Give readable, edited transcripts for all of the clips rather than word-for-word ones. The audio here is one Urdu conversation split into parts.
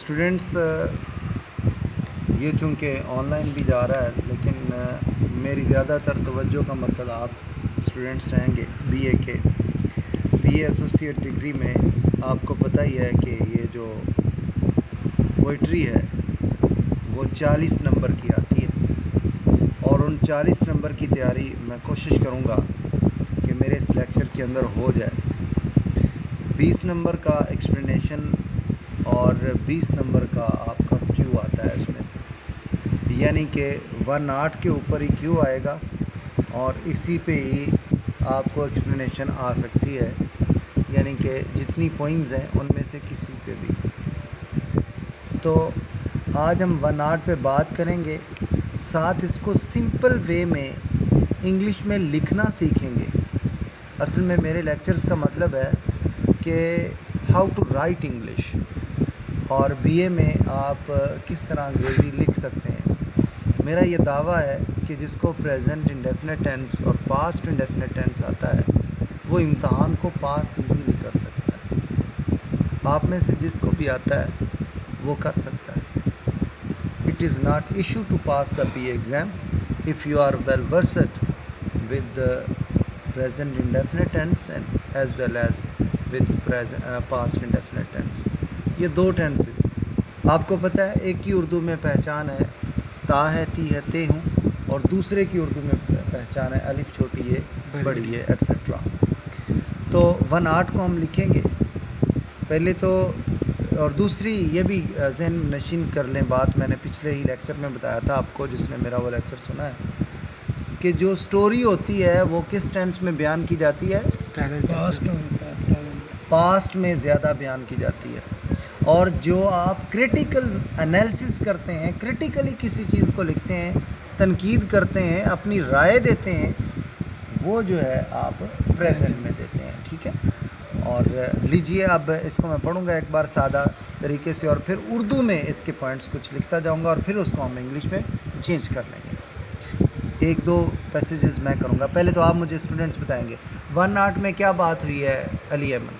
اسٹوڈنٹس یہ چونکہ آن لائن بھی جا رہا ہے، لیکن میری زیادہ تر توجہ کا مرکز آپ اسٹوڈنٹس رہیں گے بی اے کے بی اے ایسوسیٹ ڈگری میں۔ آپ کو پتہ ہی ہے کہ یہ جو پوئٹری ہے وہ 40 نمبر کی آتی ہے، اور ان 40 نمبر کی تیاری میں کوشش کروں گا کہ میرے اس لیکچر کے اندر ہو جائے۔ 20 نمبر کا ایکسپلینیشن اور 20 نمبر کا آپ کا کیو آتا ہے اس میں سے، یعنی کہ 1 کے اوپر ہی کیو آئے گا اور اسی پہ ہی آپ کو ایکسپلینیشن آ سکتی ہے، یعنی کہ جتنی پوائنٹس ہیں ان میں سے کسی پہ بھی۔ تو آج ہم 1 پہ بات کریں گے، ساتھ اس کو سمپل وے میں انگلش میں لکھنا سیکھیں گے۔ اصل میں میرے لیکچرز کا مطلب ہے کہ ہاؤ ٹو رائٹ انگلش، اور بی اے میں آپ کس طرح انگریزی لکھ سکتے ہیں۔ میرا یہ دعویٰ ہے کہ جس کو پریزنٹ انڈیفینٹ ٹینس اور پاسٹ انڈیفینٹ ٹینس آتا ہے وہ امتحان کو پاس ایزیلی کر سکتا ہے۔ آپ میں سے جس کو بھی آتا ہے وہ کر سکتا ہے۔ It is not issue to pass the B A exam if you are well versed with the present indefinite tense and as well as with past indefinite tense۔ یہ دو ٹینسز آپ کو پتہ ہے، ایک کی اردو میں پہچان ہے تا ہے تی ہے تے ہوں، اور دوسرے کی اردو میں پہچان ہے الف چھوٹی ہے بڑی ہے ایٹسیٹرا۔ تو 1 کو ہم لکھیں گے پہلے تو، اور دوسری یہ بھی ذہن نشین کر لیں بات میں نے پچھلے ہی لیکچر میں بتایا تھا آپ کو، جس نے میرا وہ لیکچر سنا ہے، کہ جو سٹوری ہوتی ہے وہ کس ٹینس میں بیان کی جاتی ہے؟ پاسٹ میں زیادہ بیان کی جاتی ہے۔ اور جو آپ کریٹیکل انالیسس کرتے ہیں، کریٹیکلی کسی چیز کو لکھتے ہیں، تنقید کرتے ہیں، اپنی رائے دیتے ہیں، وہ جو ہے آپ پریزنٹ میں دیتے ہیں، ٹھیک ہے۔ اور لیجئے اب اس کو میں پڑھوں گا ایک بار سادہ طریقے سے، اور پھر اردو میں اس کے پوائنٹس کچھ لکھتا جاؤں گا، اور پھر اس کو ہم انگلش میں چینج کر لیں گے۔ 1-2 پیسیجز میں کروں گا۔ پہلے تو آپ مجھے اسٹوڈنٹس بتائیں گے 1 میں کیا بات ہوئی ہے علی ایمن؟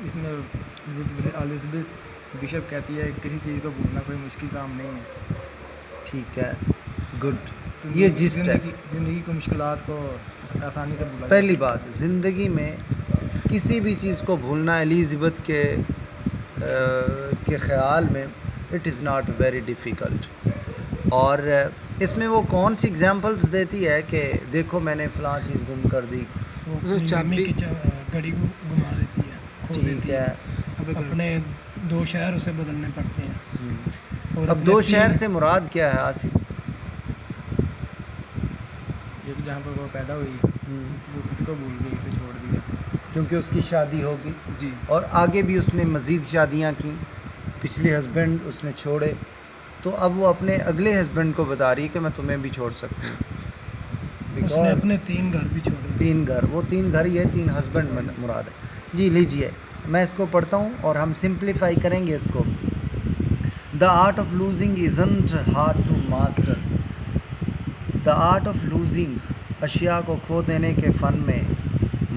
اس میں الزبتھ بشپ کہتی ہے کسی چیز کو بھولنا کوئی مشکل کام نہیں ہے۔ ٹھیک ہے، گڈ۔ یہ جسٹ ہے، زندگی کو مشکلات کو آسانی سے بھولا۔ پہلی بات، زندگی میں کسی بھی چیز کو بھولنا الزبتھ کے خیال میں it is not very difficult. اور اس میں وہ کون سی ایگزامپلس دیتی ہے کہ دیکھو میں نے فلاں چیز گم کر دی، وہ چابی کی گھڑی کو گما دیتی ہے، کھو دیتی ہے، اپنے 2 شہر اسے بدلنے پڑتے ہیں۔ اور اب 2 شہر سے مراد کیا ہے آصف؟ جہاں پر وہ پیدا ہوئی اس کو بھول گئی، اسے چھوڑ دیا کیونکہ اس کی شادی ہوگی، جی، اور آگے بھی اس نے مزید شادیاں کیں، پچھلے ہسبینڈ اس نے چھوڑے، تو اب وہ اپنے اگلے ہسبینڈ کو بتا رہی ہے کہ میں تمہیں بھی چھوڑ سکتی ہوں، اس نے اپنے 3 گھر بھی چھوڑے۔ 3 گھر، وہ 3 گھر یہ 3 ہسبینڈ مراد ہے۔ جی لیجئے میں اس کو پڑھتا ہوں اور ہم سمپلیفائی کریں گے اس کو۔ The art of losing isn't hard to master۔ The art of losing، اشیاء کو کھو دینے کے فن میں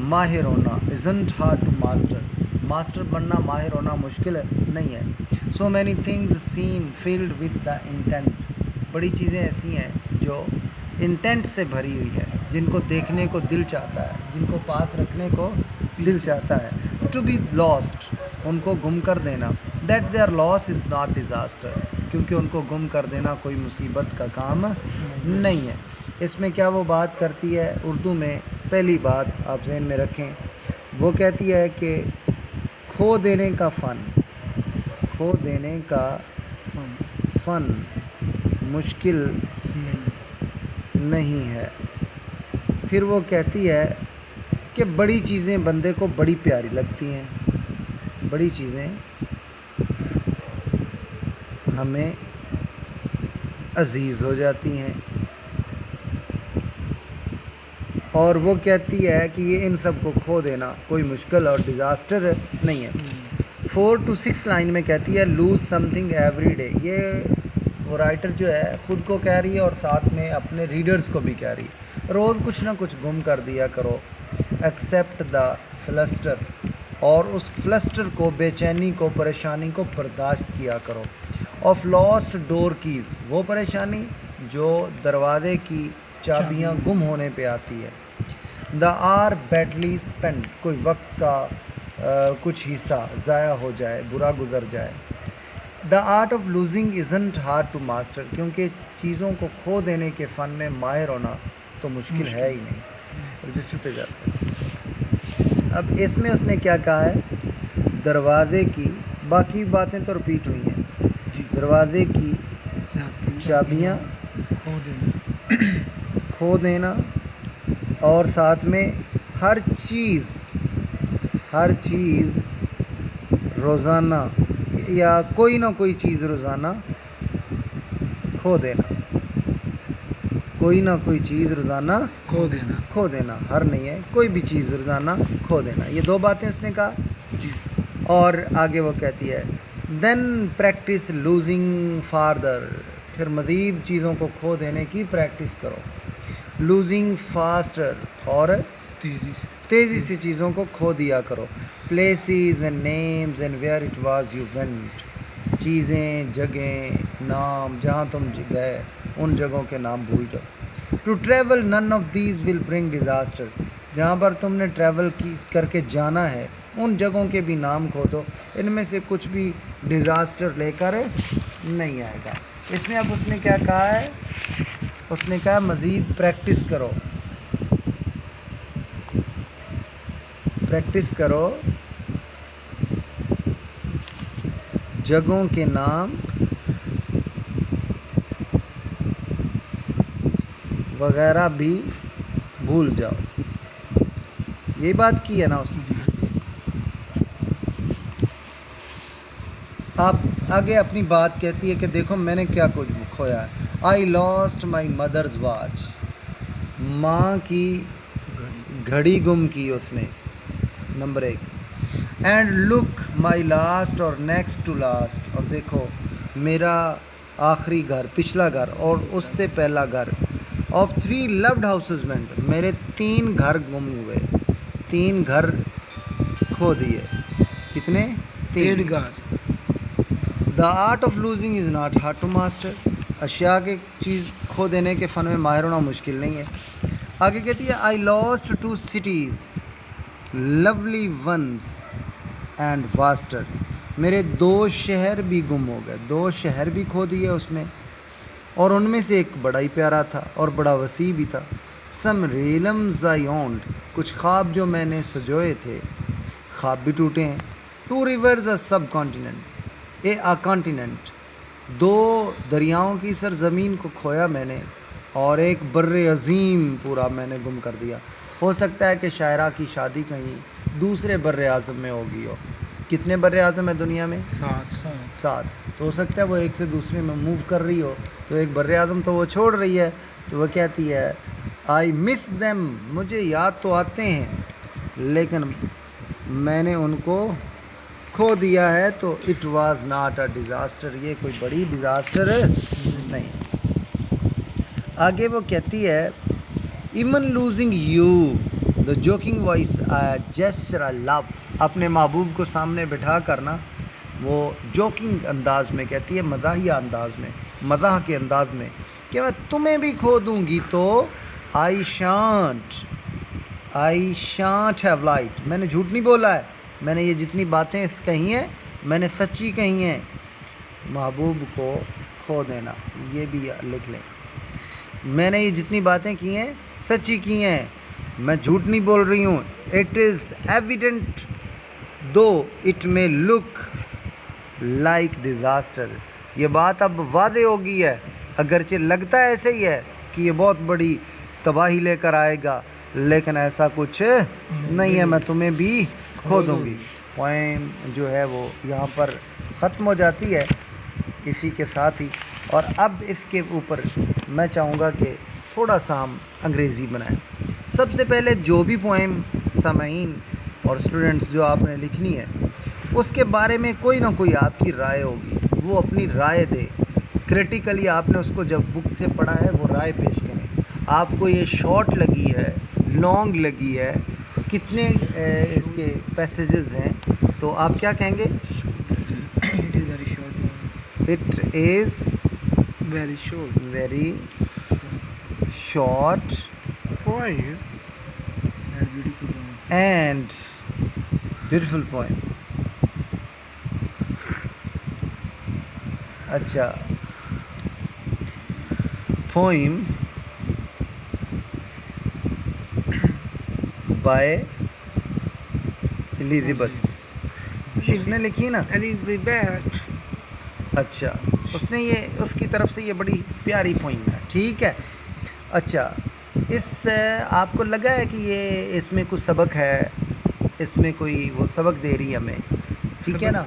ماہر ہونا، isn't hard to master، master بننا، ماہر ہونا مشکل نہیں ہے۔ So many things seem filled with the intent، بڑی چیزیں ایسی ہیں جو انٹینٹ سے بھری ہوئی ہے، جن کو دیکھنے کو دل چاہتا ہے، جن کو پاس رکھنے کو دل چاہتا ہے۔ To be lost، ان کو گم کر دینا۔ That their loss is not disaster، کیونکہ ان کو گم کر دینا کوئی مصیبت کا کام نہیں ہے۔ اس میں کیا وہ بات کرتی ہے اردو میں؟ پہلی بات آپ ذہن میں رکھیں، وہ کہتی ہے کہ کھو دینے کا فن، کھو دینے کا فن مشکل نہیں ہے۔ پھر وہ کہتی ہے کہ بڑی چیزیں بندے کو بڑی پیاری لگتی ہیں، بڑی چیزیں ہمیں عزیز ہو جاتی ہیں، اور وہ کہتی ہے کہ یہ ان سب کو کھو دینا کوئی مشکل اور ڈیزاسٹر نہیں ہے۔ 4 to 6 لائن میں کہتی ہے lose something every day. یہ وہ رائٹر جو ہے خود کو کہہ رہی ہے اور ساتھ میں اپنے ریڈرز کو بھی کہہ رہی ہے، روز کچھ نہ کچھ گم کر دیا کرو۔ ایکسیپٹ دا فلسٹر، اور اس فلسٹر کو، بے چینی کو، پریشانی کو برداشت کیا کرو. آف لاسٹ ڈور کیز، وہ پریشانی جو دروازے کی چابیاں گم ہونے پہ آتی ہے. دا آر بیڈلی اسپینڈ، کوئی وقت کا کچھ حصہ ضائع ہو جائے، برا گزر جائے. The art of losing isn't hard to master, کیونکہ چیزوں کو کھو دینے کے فن میں ماہر ہونا تو مشکل ہے ہی نہیں. رجسٹر پہ جاتے ہیں. اب اس میں اس نے کیا کہا ہے، دروازے کی، باقی باتیں تو رپیٹ ہوئی ہیں. دروازے کی چابیاں کھو دینا، اور ساتھ میں ہر چیز روزانہ یا کوئی نہ کوئی چیز روزانہ کھو دینا. کوئی نہ کوئی چیز روزانہ کھو دینا، ہر نہیں ہے، کوئی بھی چیز روزانہ کھو دینا. یہ دو باتیں اس نے کہا. اور آگے وہ کہتی ہے دین پریکٹس لوزنگ فاردر، پھر مزید چیزوں کو کھو دینے کی پریکٹس کرو. لوزنگ فاسٹر، اور تیزی سے چیزوں کو کھو دیا کرو. Places and names and where it was you went, چیزیں، جگہیں، نام، جہاں تم گئے ان جگہوں کے نام بھول جاؤ. To travel none of these will bring disaster, جہاں پر تم نے ٹریول کر کے جانا ہے ان جگہوں کے بھی نام کھو دو، ان میں سے کچھ بھی ڈیزاسٹر لے کر نہیں آئے گا. اس میں اب اس نے کیا کہا ہے، اس نے کہا مزید پریکٹس کرو. پریکٹس کرو جگہوں کے نام وغیرہ بھی بھول جاؤ. یہی بات کی ہے نا اس نے. آپ آگے اپنی بات کہتی ہے کہ دیکھو میں نے کیا کچھ کھویا ہے. I lost my mother's watch, ماں کی گھڑی گم کی اس نے، number 1. And look my last or next to last, اور دیکھو میرا آخری گھر، پچھلا گھر اور اس سے پہلا گھر. آف 3 لوڈ ہاؤسز وینٹ، میرے 3 گھر گم ہوئے، 3 گھر کھو دیے. کتنے؟ 3 گھر. The art of losing is not hard to master, اشیاء کی چیز کھو دینے کے فن میں ماہر ہونا مشکل نہیں ہے. آگے کہتی ہے I lost 2 cities lovely ones and vaster, میرے 2 شہر بھی گم ہو گئے، 2 شہر بھی کھو دیے اس نے، اور ان میں سے ایک بڑا ہی پیارا تھا اور بڑا وسیع بھی تھا. سم ریلمز آئی اونڈ، کچھ خواب جو میں نے سجوئے تھے، خواب بھی ٹوٹے ہیں. 2 rivers a sub continent، a continent، 2 دریاؤں کی سرزمین کو کھویا میں نے، اور ایک بر عظیم پورا میں نے گم کر دیا. ہو سکتا ہے کہ شاعرہ کی شادی کہیں دوسرے بر اعظم میں ہوگی ہو. کتنے بر اعظم ہے دنیا میں؟ 7. تو ہو سکتا ہے وہ ایک سے دوسرے میں موو کر رہی ہو، تو ایک بر اعظم تو وہ چھوڑ رہی ہے. تو وہ کہتی ہے آئی مس دیم، مجھے یاد تو آتے ہیں لیکن میں نے ان کو کھو دیا ہے. تو it was not a disaster, یہ کوئی بڑی ڈیزاسٹر نہیں. آگے وہ کہتی ہے even losing you the joking voice gesture I love, اپنے محبوب کو سامنے بٹھا کرنا، وہ جوکنگ انداز میں کہتی ہے، مزاحیہ انداز میں، مزاح کے انداز میں، کہ میں تمہیں بھی کھو دوں گی تو آئی شانٹ ہیو لائٹ، میں نے جھوٹ نہیں بولا ہے، میں نے یہ جتنی باتیں کہی ہیں میں نے سچی کہی ہیں. محبوب کو کھو دینا، یہ بھی لکھ لیں، میں نے یہ جتنی باتیں کی ہیں سچی کی ہیں، میں جھوٹ نہیں بول رہی ہوں. It is evident though it may look like disaster, یہ بات اب واضح ہو گئی ہے، اگرچہ لگتا ہے ایسے ہی ہے کہ یہ بہت بڑی تباہی لے کر آئے گا، لیکن ایسا کچھ نہیں ہے، میں تمہیں بھی کھو دوں گی. پوائم جو ہے وہ یہاں پر ختم ہو جاتی ہے اسی کے ساتھ ہی. اور اب اس کے اوپر میں چاہوں گا کہ تھوڑا سا ہم انگریزی بنائیں. سب سے پہلے جو بھی پوائم سامعین اور اسٹوڈنٹس جو آپ نے لکھنی ہے اس کے بارے میں کوئی نہ کوئی آپ کی رائے ہوگی، وہ اپنی رائے دے. کریٹیکلی آپ نے اس کو جب بک سے پڑھا ہے وہ رائے پیش کریں. آپ کو یہ شارٹ لگی ہے، لانگ لگی ہے، کتنے اس کے پیسیجز ہیں؟ تو آپ کیا کہیں گے؟ It is very short. It is very short Poem. And beautiful poem. And beautiful poem. اچھا، پوئم بائے الزبتھ، اس نے لکھی نا. Elizabeth. اچھا، اس نے یہ اس کی طرف سے یہ بڑی پیاری پوئم ہے. ٹھیک ہے. اچھا، اس سے آپ کو لگا ہے کہ یہ اس میں کچھ سبق ہے، اس میں کوئی وہ سبق دے رہی ہے ہمیں؟ ٹھیک ہے نا.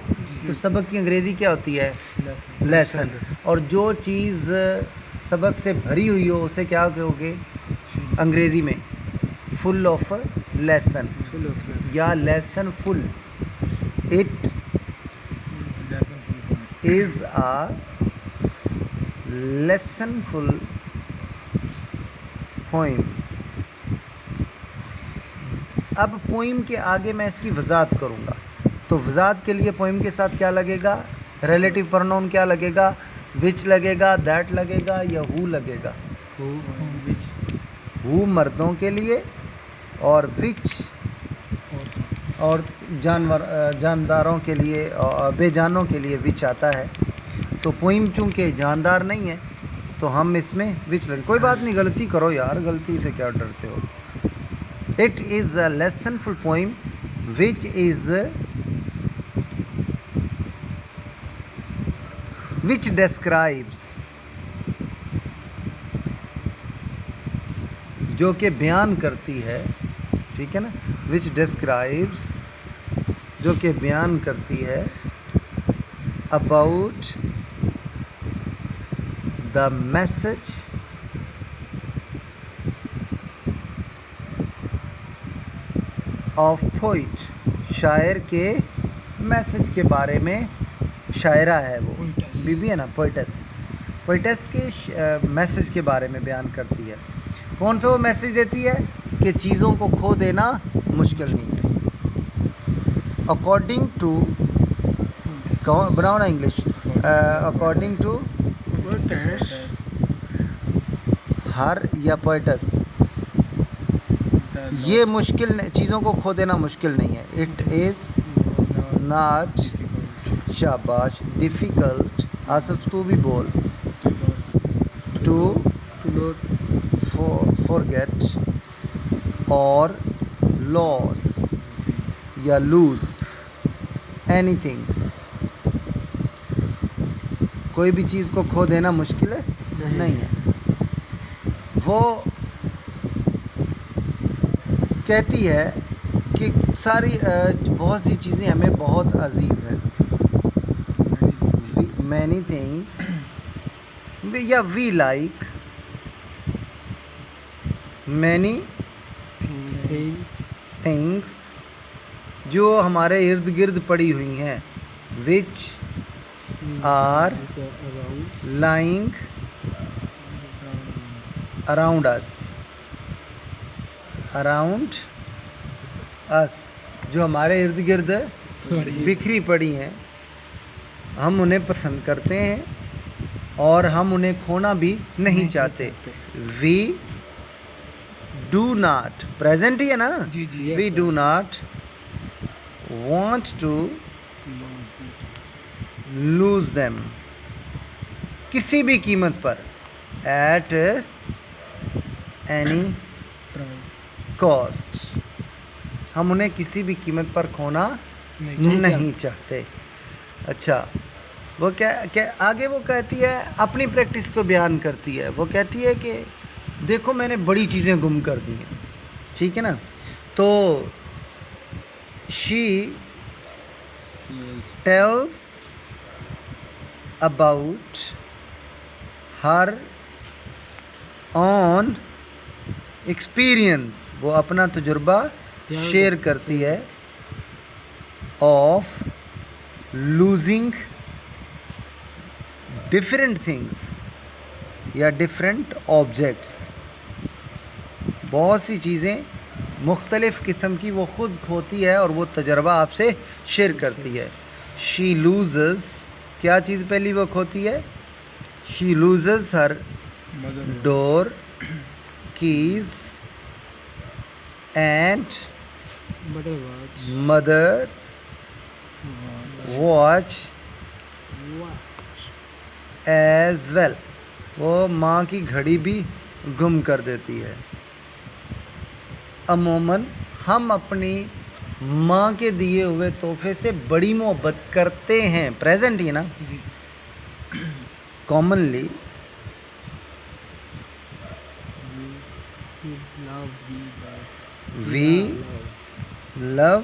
تو سبق کی انگریزی کیا ہوتی ہے؟ لیسن. اور جو چیز سبق سے بھری ہوئی ہو اسے کیا کہو گے انگریزی میں؟ Full of lesson Full of love. یا lesson full. It Lesson full poem. is a lessonful poem. اب پوئم کے آگے میں اس کی وضاحت کروں گا، تو وضاحت کے لیے پوئم کے ساتھ کیا لگے گا؟ ریلیٹیو پروناؤن کیا لگے گا؟ وچ لگے گا، دیٹ لگے گا یا ہو لگے گا؟ ہو مردوں کے لیے اور وچ اور جانداروں کے لیے، بے جانوں کے لیے وچ آتا ہے. تو پوئم چونکہ جاندار نہیں ہے تو ہم اس میں وچ لگے. کوئی بات نہیں، غلطی کرو یار، غلطی سے کیا ڈرتے ہو. It is a lessonful poem which describes، جو کہ بیان کرتی ہے. ٹھیک ہے نا. which describes، جو کہ بیان کرتی ہے about the message of poet، شاعر کے میسج کے بارے میں. شاعرہ ہے وہ، Poetess. بیوی ہے نا، پوئٹس کے میسج کے بارے میں بیان کرتی ہے. کون سا وہ میسج دیتی ہے؟ کہ چیزوں کو کھو دینا مشکل نہیں ہے. اکارڈنگ ٹو، بناؤ نا انگلش. According to Poetess. ہر یا پوئٹس، یہ مشکل چیزوں کو کھو دینا مشکل نہیں ہے. اٹ از ناٹ، شاباش، ڈیفیکلٹ. آصف تو بھی بول. ٹو forget اور loss یا lose anything، کوئی بھی چیز کو کھو دینا مشکل ہے نہیں ہے. وہ کہتی ہے کہ ساری بہت سی چیزیں ہمیں بہت عزیز ہیں. many things یا we like many things جو ہمارے ارد گرد پڑی ہوئی ہیں. which are lying around us، جو ہمارے ارد گرد بکھری پڑی ہیں. ہم انہیں پسند کرتے ہیں اور ہم انہیں کھونا بھی نہیں چاہتے. we do not، پریزنٹ ہی ہے نا. جی جی. we do not want to lose them، کسی بھی قیمت پر. at any cost، ہم انہیں کسی بھی قیمت پر کھونا نہیں چاہتے. اچھا، وہ کیا آگے وہ کہتی ہے، اپنی پریکٹس کو بیان کرتی ہے. وہ کہتی ہے کہ دیکھو میں نے بڑی چیزیں گم کر دی ہیں. ٹھیک ہے نا. تو she tells about her own experience, وہ اپنا تجربہ شیئر کرتی ہے. آف لوزنگ ڈفرینٹ تھنگس یا ڈفرینٹ آبجیکٹس، بہت سی چیزیں مختلف قسم کی وہ خود کھوتی ہے اور وہ تجربہ آپ سے شیئر کرتی ہے. شی لوزز، کیا چیز پہلی وہ کھوتی ہے؟ She loses her door keys and mother's watch as well. وہ ماں کی گھڑی بھی گم کر دیتی ہے. عموماً ہم اپنی ماں کے دیے ہوئے تحفے سے بڑی محبت کرتے ہیں. پریزنٹ ہی نا. Commonly we lose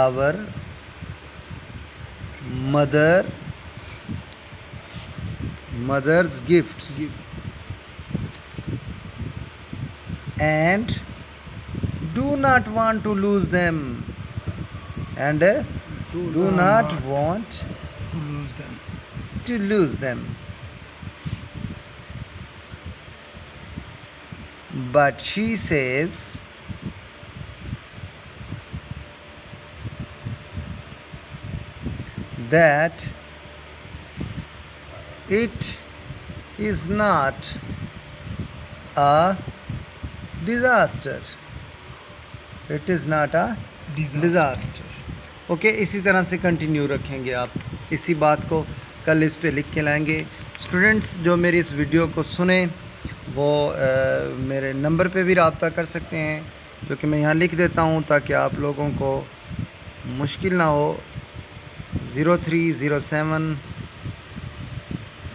our mother's gifts and do not want to lose them to lose them. But she says that it is not a disaster. It is not a disaster. Okay, اسی طرح سے کنٹینیو رکھیں گے. آپ اسی بات کو کل اس پہ لکھ کے لائیں گے. اسٹوڈنٹس جو میری اس ویڈیو کو سنیں وہ میرے نمبر پہ بھی رابطہ کر سکتے ہیں، جو کہ میں یہاں لکھ دیتا ہوں تاکہ آپ لوگوں کو مشکل نہ ہو. 0307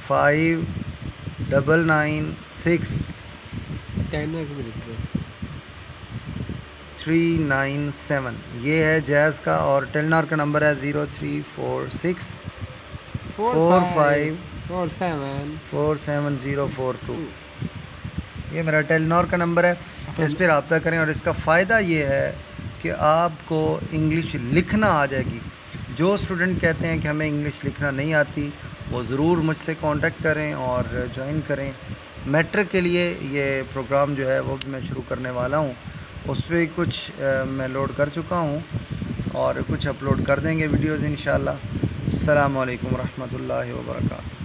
5996 397. یہ ہے جیز کا، اور ٹیلنار کا نمبر ہے 0346 45 47042. یہ میرا ٹیلنار کا نمبر ہے. اس پہ رابطہ کریں. اور اس کا فائدہ یہ ہے کہ آپ کو انگلش لکھنا آ جائے گی. جو اسٹوڈنٹ کہتے ہیں کہ ہمیں انگلش لکھنا نہیں آتی، وہ ضرور مجھ سے کانٹیکٹ کریں اور جوائن کریں. میٹرک کے لیے یہ پروگرام جو ہے وہ بھی میں شروع کرنے والا ہوں. اس پہ کچھ میں لوڈ کر چکا ہوں اور کچھ اپلوڈ کر دیں گے ویڈیوز انشاءاللہ. السلام علیکم ورحمۃ اللہ وبرکاتہ.